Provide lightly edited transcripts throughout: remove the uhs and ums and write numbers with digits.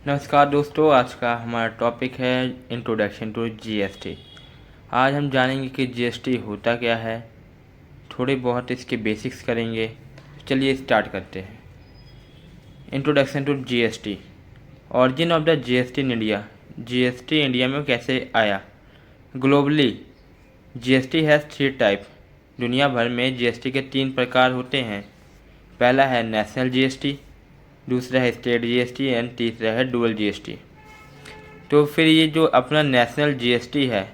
नमस्कार दोस्तों, आज का हमारा टॉपिक है इंट्रोडक्शन टू जीएसटी। आज हम जानेंगे कि जीएसटी होता क्या है, थोड़े बहुत इसके बेसिक्स करेंगे। चलिए स्टार्ट करते हैं। Introduction to GST. Origin of the GST in India. GST India में कैसे आया? Globally GST has 3 type. दुनिया भर में जीएसटी के 3 प्रकार होते हैं। पहला है नेशनल जीएसटी, दूसरा है स्टेट जीएसटी एंड तीसरा है डुअल जीएसटी। तो फिर ये जो अपना नेशनल जीएसटी है,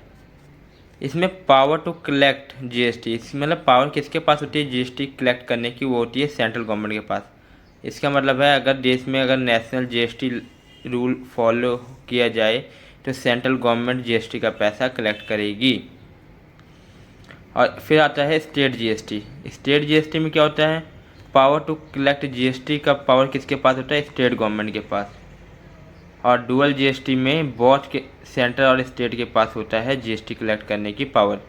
इसमें पावर टू कलेक्ट जीएसटी, मतलब पावर किसके पास होती है जीएसटी कलेक्ट करने की? वो होती है सेंट्रल गवर्नमेंट के पास। इसका मतलब है अगर देश में अगर नेशनल जीएसटी रूल फॉलो किया जाए तो सेंट्रल गवर्नमेंट जीएसटी का पैसा कलेक्ट करेगी। और फिर आता है स्टेट जीएसटी। स्टेट जीएसटी में क्या होता है? पावर टू कलेक्ट जीएसटी का पावर किसके पास होता है? स्टेट गवर्नमेंट के पास। और डुअल जीएसटी में बोथ के सेंटर और स्टेट के पास होता है जीएसटी कलेक्ट करने की पावर।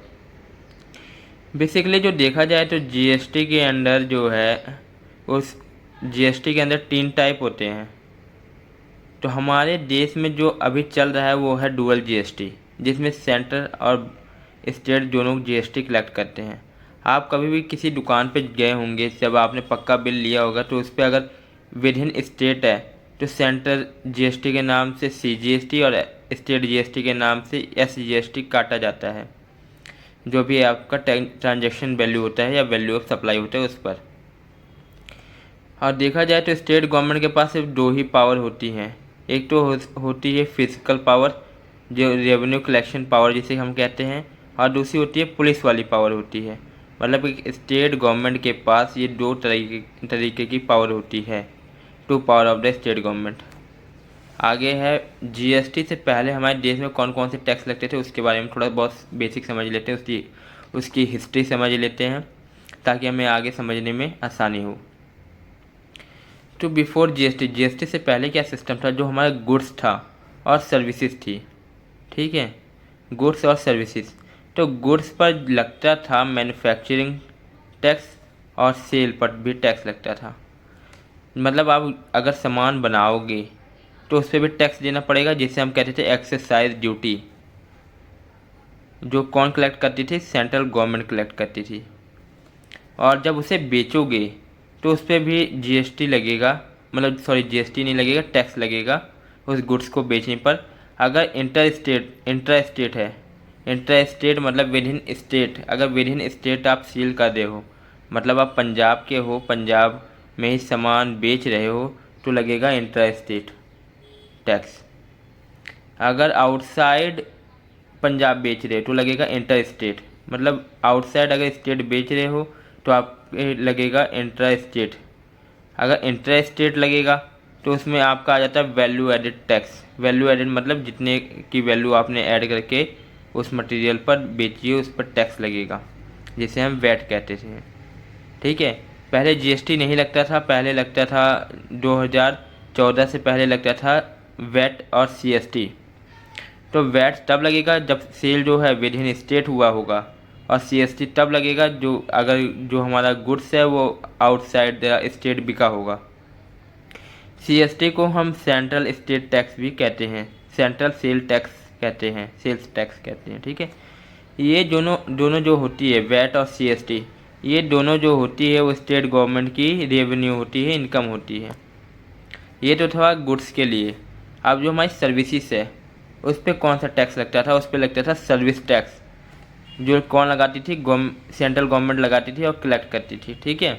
बेसिकली जो देखा जाए तो जीएसटी के अंदर जो है, उस जीएसटी के अंदर 3 टाइप होते हैं। तो हमारे देश में जो अभी चल रहा है वो है डुअल जीएसटी, जिसमें सेंटर और स्टेट दोनों जीएसटी कलेक्ट करते हैं। आप कभी भी किसी दुकान पे गए होंगे, जब आपने पक्का बिल लिया होगा तो उस पर अगर विद इन स्टेट है तो सेंटर जीएसटी के नाम से सीजीएसटी और स्टेट जीएसटी के नाम से एसजीएसटी काटा जाता है, जो भी आपका ट्रांजैक्शन वैल्यू होता है या वैल्यू ऑफ सप्लाई होता है उस पर। और देखा जाए तो स्टेट गवर्नमेंट के पास सिर्फ 2 ही पावर होती हैं। एक तो होती है फिजिकल पावर, जो रेवेन्यू कलेक्शन पावर जिसे हम कहते हैं, और दूसरी होती है पुलिस वाली पावर होती है। मतलब कि स्टेट गवर्नमेंट के पास ये 2 तरीके की पावर होती है, 2 power of the state government. आगे है जीएसटी से पहले हमारे देश में कौन कौन से टैक्स लगते थे उसके बारे में थोड़ा बहुत बेसिक समझ लेते हैं, उसकी हिस्ट्री समझ लेते हैं ताकि हमें आगे समझने में आसानी हो। तो बिफोर जीएसटी से पहले क्या सिस्टम था? जो हमारा गुड्स था और सर्विसेज थी, ठीक है, गुड्स और सर्विसेज। तो गुड्स पर लगता था मैन्युफैक्चरिंग टैक्स और सेल पर भी टैक्स लगता था। मतलब आप अगर सामान बनाओगे तो उस पर भी टैक्स देना पड़ेगा, जिसे हम कहते थे एक्साइज ड्यूटी। जो कौन कलेक्ट करती थी? सेंट्रल गवर्नमेंट कलेक्ट करती थी। और जब उसे बेचोगे तो उस पर भी जीएसटी लगेगा, मतलब सॉरी जीएसटी नहीं लगेगा, टैक्स लगेगा उस गुड्स को बेचने पर। अगर इंट्रा स्टेट है, इंट्रा स्टेट मतलब विद इन स्टेट, अगर विद इन स्टेट आप सील कर रहे हो, मतलब आप पंजाब के हो, पंजाब में ही सामान बेच रहे हो, तो लगेगा इंट्रा स्टेट टैक्स। अगर आउटसाइड पंजाब बेच रहे हो तो लगेगा इंटर स्टेट, मतलब आउटसाइड अगर स्टेट बेच रहे हो तो आप लगेगा इंट्रा स्टेट। अगर इंट्रा स्टेट लगेगा तो उसमें आपका आ जाता है value added tax. Value added मतलब जितने की वैल्यू आपने ऐड करके उस मटेरियल पर बेचिए उस पर टैक्स लगेगा, जिसे हम वैट कहते थे, ठीक है। पहले जीएसटी नहीं लगता था, पहले लगता था 2014 से पहले लगता था वैट और सीएसटी। तो वैट तब लगेगा जब सेल जो है विद इन स्टेट हुआ होगा, और सीएसटी तब लगेगा जो अगर जो हमारा गुड्स है वो आउटसाइड द स्टेट बिका होगा। सीएसटी को हम सेंट्रल स्टेट टैक्स भी कहते हैं, सेंट्रल सेल टैक्स कहते हैं, सेल्स टैक्स कहते हैं, ठीक है। ये दोनों जो होती है वैट और सीएसटी, ये दोनों जो होती है वो स्टेट गवर्नमेंट की रेवेन्यू होती है, इनकम होती है। ये तो था गुड्स के लिए। अब जो हमारी सर्विसेज है उस पर कौन सा टैक्स लगता था? उस पर लगता था सर्विस टैक्स, जो कौन लगाती थी? सेंट्रल गवर्नमेंट लगाती थी और कलेक्ट करती थी, ठीक है।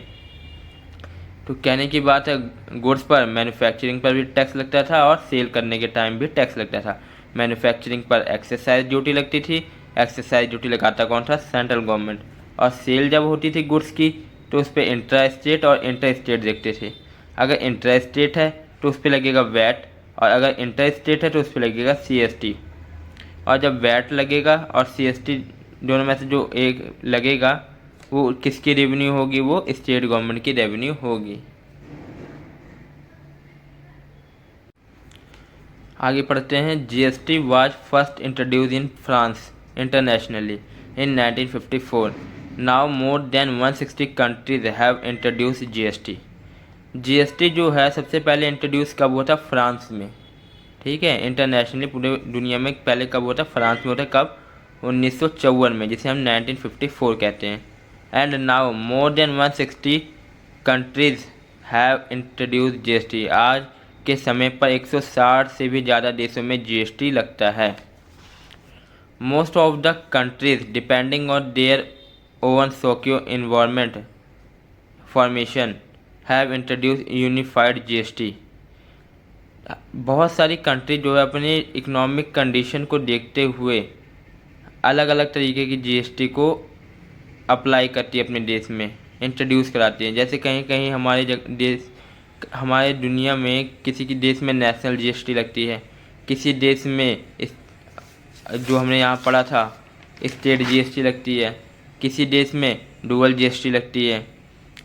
तो कहने की बात है, गुड्स पर मैन्युफैक्चरिंग पर भी टैक्स लगता था और सेल करने के टाइम भी टैक्स लगता था। मैन्युफैक्चरिंग पर एक्साइज ड्यूटी लगती थी, एक्साइज ड्यूटी लगाता कौन था? Central government. और सेल जब होती थी गुड्स की तो उस पर इंट्रा स्टेट और इंटर स्टेट देखते थे। अगर इंट्रा स्टेट है तो उस पर लगेगा वैट, और अगर इंटर स्टेट है तो उस पर लगेगा सीएसटी। और जब वैट लगेगा और सीएसटी दोनों में से जो एक लगेगा वो किसकी रेवेन्यू होगी? वो स्टेट गवर्नमेंट की रेवेन्यू होगी। आगे पढ़ते हैं। GST was first introduce in France internationally in 1954। Now more than 160 countries have introduce GST. GST जो है सबसे पहले इंट्रोड्यूस कब हुआ था? फ्रांस में। ठीक है। इंटरनेशनली पूरे दुनिया में पहले कब होता है, फ्रांस में होता है, कब, 1954 में, जिसे हम 1954 कहते हैं। And now more than 160 countries have introduce GST. आज के समय पर 160 से भी ज़्यादा देशों में जीएसटी लगता है। Most of the countries depending on their own socio environment formation have introduce unified GST. बहुत सारी कंट्री जो है अपनी इकोनॉमिक कंडीशन को देखते हुए अलग अलग तरीके की जीएसटी को अप्लाई करती है, अपने देश में इंट्रोड्यूस कराती है। जैसे कहीं कहीं हमारे दुनिया में किसी की देश में नेशनल जीएसटी लगती है, किसी देश में जो हमने यहाँ पढ़ा था स्टेट जीएसटी लगती है, किसी देश में डुअल जीएसटी लगती है।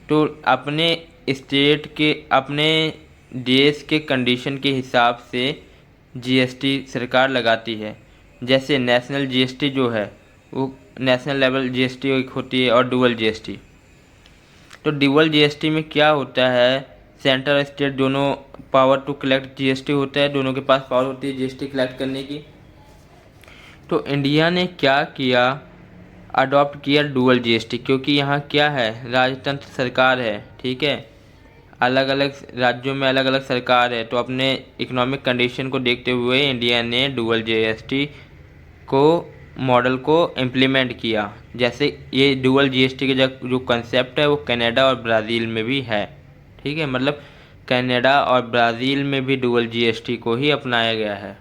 तो अपने स्टेट के, अपने देश के कंडीशन के हिसाब से जीएसटी सरकार लगाती है। जैसे नेशनल जीएसटी जो है वो नेशनल लेवल जीएसटी एक होती है, और डुअल जीएसटी। तो डुअल जीएसटी में क्या होता है, सेंटर और स्टेट दोनों पावर टू कलेक्ट जीएसटी होता है, दोनों के पास पावर होती है जीएसटी कलेक्ट करने की। तो इंडिया ने क्या किया, अडॉप्ट किया डुअल जीएसटी, क्योंकि यहाँ क्या है, राजतंत्र सरकार है, ठीक है, अलग अलग राज्यों में अलग अलग सरकार है। तो अपने इकोनॉमिक कंडीशन को देखते हुए इंडिया ने डुअल जीएसटी को मॉडल को इम्प्लीमेंट किया। जैसे ये डुअल जीएसटी के जो कंसेप्ट है वो कनाडा और ब्राज़ील में भी है, ठीक है, मतलब कनाडा और ब्राज़ील में भी डुअल जीएसटी को ही अपनाया गया है।